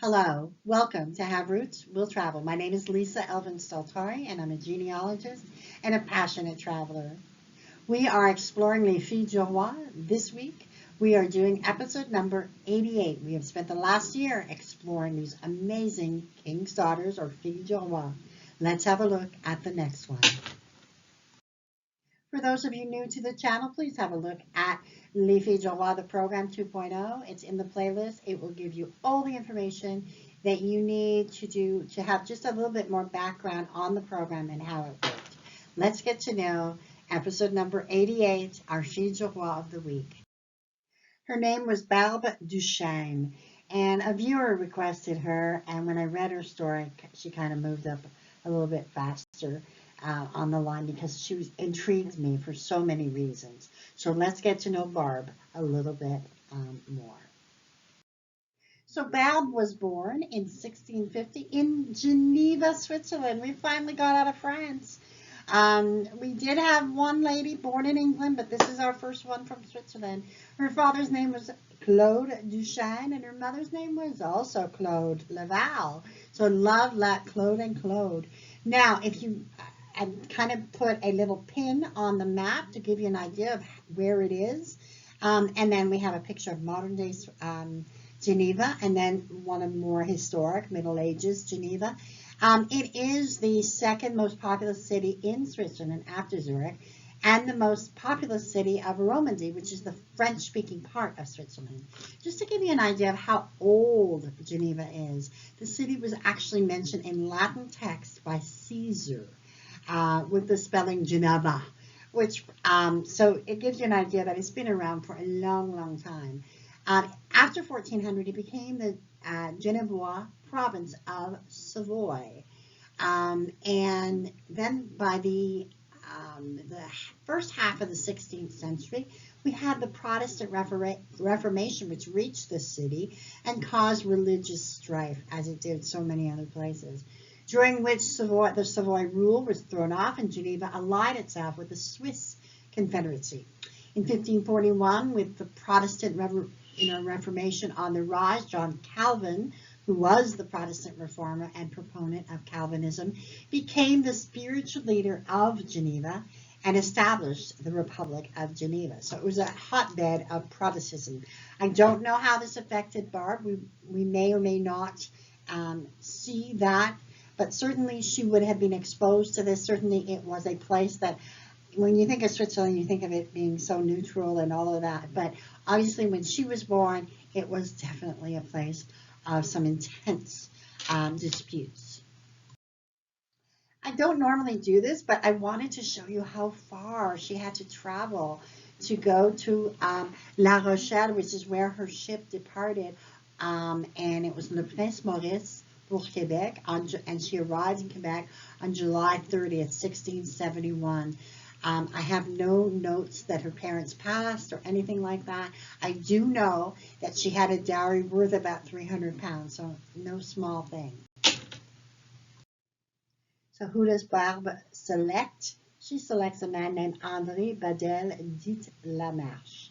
Hello, welcome to Have Roots, Will Travel. My name is Lisa Elvin Staltari, and I'm a genealogist and a passionate traveler. We are exploring Les Filles du Roi this week. We are doing episode number 88. We have spent the last year exploring these amazing King's Daughters or Filles du Roi. Let's have a look at the next one. For those of you new to the channel, please have a look at Les Filles du Roi, the program 2.0. It's in the playlist. It will give you all the information that you need to have just a little bit more background on the program and how it worked. Let's get to know episode number 88, our Filles du Roi of the week. Her name was Barbe Duchesne, and a viewer requested her, and when I read her story, she kind of moved up a little bit faster on the line because she intrigued me for so many reasons. So let's get to know Barbe a little bit more. So Barbe was born in 1650 in Geneva, Switzerland. We finally got out of France. We did have one lady born in England, but this is our first one from Switzerland. Her father's name was Claude Duchesne, and her mother's name was also Claude Laval. So love Claude and Claude. Now, if you kind of put a little pin on the map to give you an idea of where it is, and then we have a picture of modern day Geneva, and then one of more historic Middle Ages Geneva. It is the second most populous city in Switzerland after Zurich, and the most populous city of Romandy, which is the French-speaking part of Switzerland. Just to give you an idea of how old Geneva is, the city was actually mentioned in Latin text by Caesar with the spelling Geneva, which so it gives you an idea that it's been around for a long, long time. After 1400, it became the Genevois province of Savoy. And then by the first half of the 16th century, we had the Protestant Reformation, which reached the city and caused religious strife, as it did so many other places, during which the Savoy rule was thrown off and Geneva allied itself with the Swiss Confederacy. In 1541, with the Protestant Reformation on the rise, John Calvin, who was the Protestant reformer and proponent of Calvinism, became the spiritual leader of Geneva and established the Republic of Geneva. So it was a hotbed of Protestantism. I don't know how this affected Barbe. We may or may not see that, but certainly she would have been exposed to this. Certainly it was a place that, when you think of Switzerland, you think of it being so neutral and all of that. But obviously when she was born, it was definitely a place of some intense disputes. I don't normally do this, but I wanted to show you how far she had to travel to go to La Rochelle, which is where her ship departed. And it was Le Prince Maurice pour Quebec, and she arrived in Quebec on July 30th, 1671. I have no notes that her parents passed or anything like that. I do know that she had a dowry worth about 300 pounds, so no small thing. So who does Barbe select? She selects a man named André Badel dit Lamarche.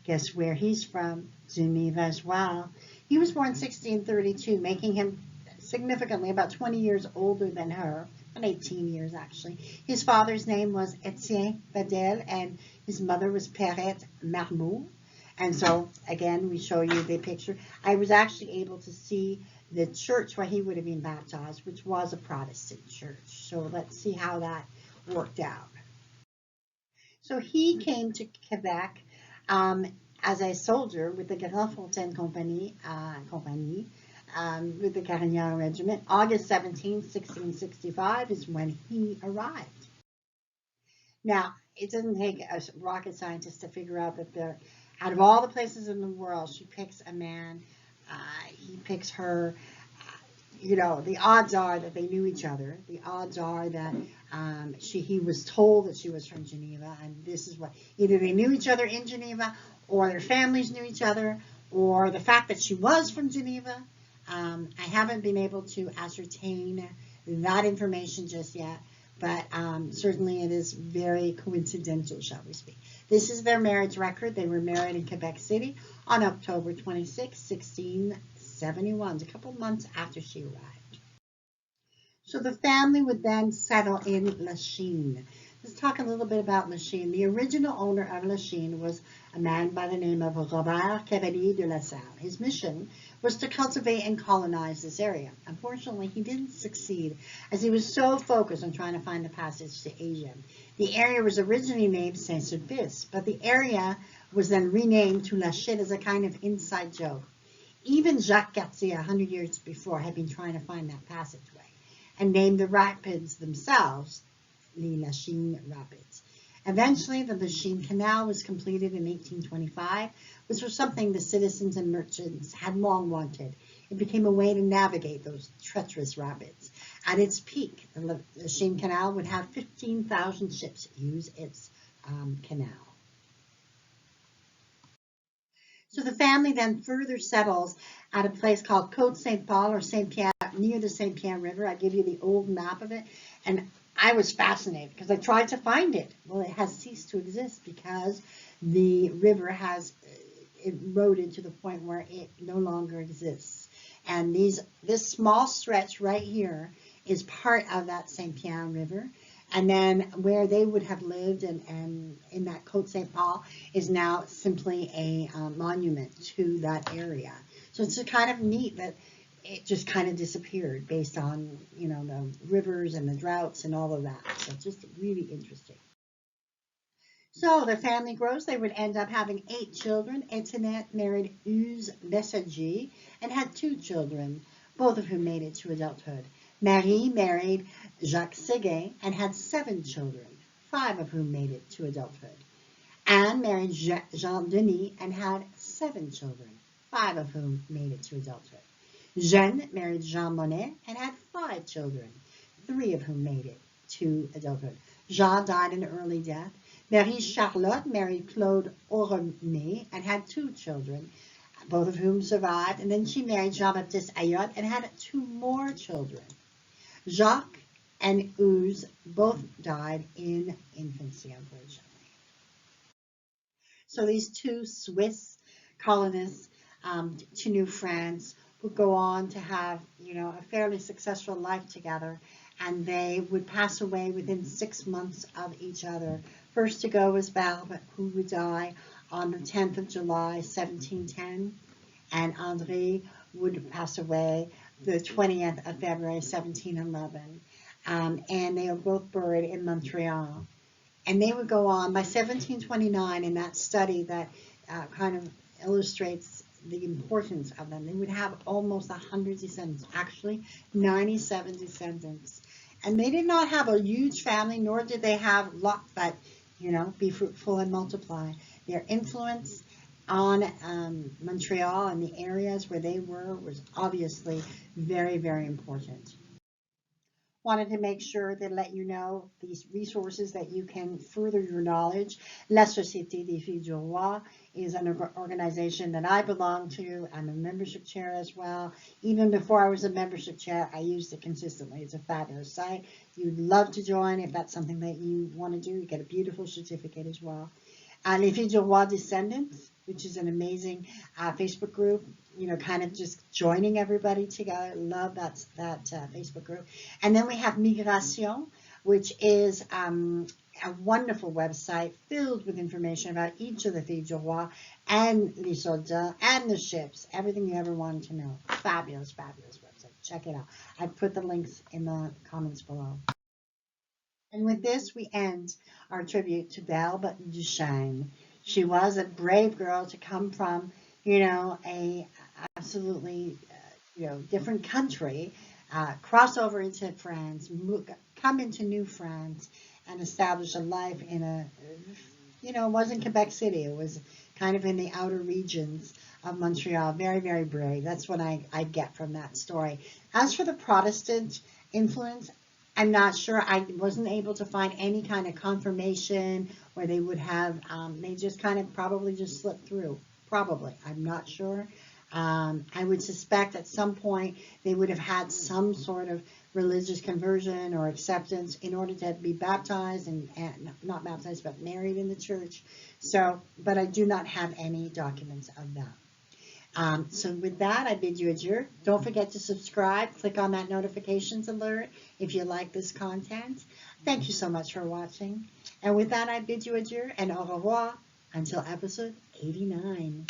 Guess where he's from? Geneva as well. He was born in 1632, making him significantly about 20 years older than her. 18 years actually. His father's name was Etienne Badel and his mother was Perrette Marmot. And so again, we show you the picture. I was actually able to see the church where he would have been baptized, which was a Protestant church. So let's see how that worked out. So he came to Quebec as a soldier with the Grand Fontaine Company, with the Carignan Regiment. August 17, 1665 is when he arrived. Now, it doesn't take a rocket scientist to figure out that out of all the places in the world, she picks a man, he picks her. You know, the odds are that they knew each other. The odds are that he was told that she was from Geneva, and this is what, either they knew each other in Geneva, or their families knew each other, or the fact that she was from Geneva. I haven't been able to ascertain that information just yet, but certainly it is very coincidental, shall we speak. This is their marriage record. They were married in Quebec City on October 26, 1871, a couple months after she arrived. So the family would then settle in La Chine. Let's talk a little bit about La Chine. The original owner of La Chine was a man by the name of Robert Cavalier de la Salle. His mission was to cultivate and colonize this area. Unfortunately, he didn't succeed as he was so focused on trying to find the passage to Asia. The area was originally named Saint-Sulpice, but the area was then renamed to La Chine as a kind of inside joke. Even Jacques Cartier, 100 years before, had been trying to find that passageway and named the rapids themselves the La Chine Rapids. Eventually, the La Chine Canal was completed in 1825, which was something the citizens and merchants had long wanted. It became a way to navigate those treacherous rapids. At its peak, the La Chine Canal would have 15,000 ships use its canal. So the family then further settles at a place called Côte Saint-Paul or Saint-Pierre, near the Saint-Pierre River. I give you the old map of it, and I was fascinated because I tried to find it. Well, it has ceased to exist because the river has eroded to the point where it no longer exists. And this small stretch right here is part of that Saint-Pierre River. And then where they would have lived and in that Côte Saint-Paul is now simply a monument to that area. So it's kind of neat that it just kind of disappeared based on, you know, the rivers and the droughts and all of that. So it's just really interesting. So their family grows. They would end up having 8 children. Etienne married Use Bessagy and had 2 children, both of whom made it to adulthood. Marie married Jacques Séguin and had 7 children, 5 of whom made it to adulthood. Anne married Jean Denis and had 7 children, 5 of whom made it to adulthood. Jeanne married Jean Monnet and had 5 children, 3 of whom made it to adulthood. Jean died an early death. Marie-Charlotte married Claude Auremer and had 2 children, both of whom survived. And then she married Jean-Baptiste Ayotte and had 2 more children. Jacques and Use both died in infancy, unfortunately. So these 2 Swiss colonists to New France would go on to have, you know, a fairly successful life together, and they would pass away within 6 months of each other. First to go was Barbe, who would die on the 10th of July, 1710, and André would pass away the 20th of February, 1711, and they were both buried in Montreal. And they would go on by 1729 in that study that kind of illustrates the importance of them. They would have almost 100 descendants, actually 97 descendants. And they did not have a huge family, nor did they have luck that, you know, be fruitful and multiply. Their influence on Montreal and the areas where they were was obviously very, very important. Wanted to make sure to let you know these resources that you can further your knowledge. La Société des Filles du Roi is an organization that I belong to. I'm a membership chair as well. Even before I was a membership chair, I used it consistently. It's a fabulous site. You'd love to join if that's something that you want to do. You get a beautiful certificate as well. Les Filles du Roi Descendants, which is an amazing Facebook group, you know, kind of just joining everybody together. Love that Facebook group. And then we have Migration, which is a wonderful website filled with information about each of the Filles du Roi and les soldats and the ships, everything you ever wanted to know. Fabulous, fabulous website. Check it out. I've put the links in the comments below. And with this, we end our tribute to Barbe Duchesne. She was a brave girl to come from, you know, a absolutely, you know, different country, cross over into France, come into New France, and establish a life in a, you know, it wasn't Quebec City. It was kind of in the outer regions of Montreal. Very, very brave. That's what I get from that story. As for the Protestant influence, I'm not sure. I wasn't able to find any kind of confirmation where they would have, they just kind of probably just slipped through. Probably. I'm not sure. I would suspect at some point they would have had some sort of religious conversion or acceptance in order to be baptized and not baptized, but married in the church. So, but I do not have any documents of that. So with that, I bid you adieu. Don't forget to subscribe. Click on that notifications alert if you like this content. Thank you so much for watching. And with that, I bid you adieu and au revoir until episode 89.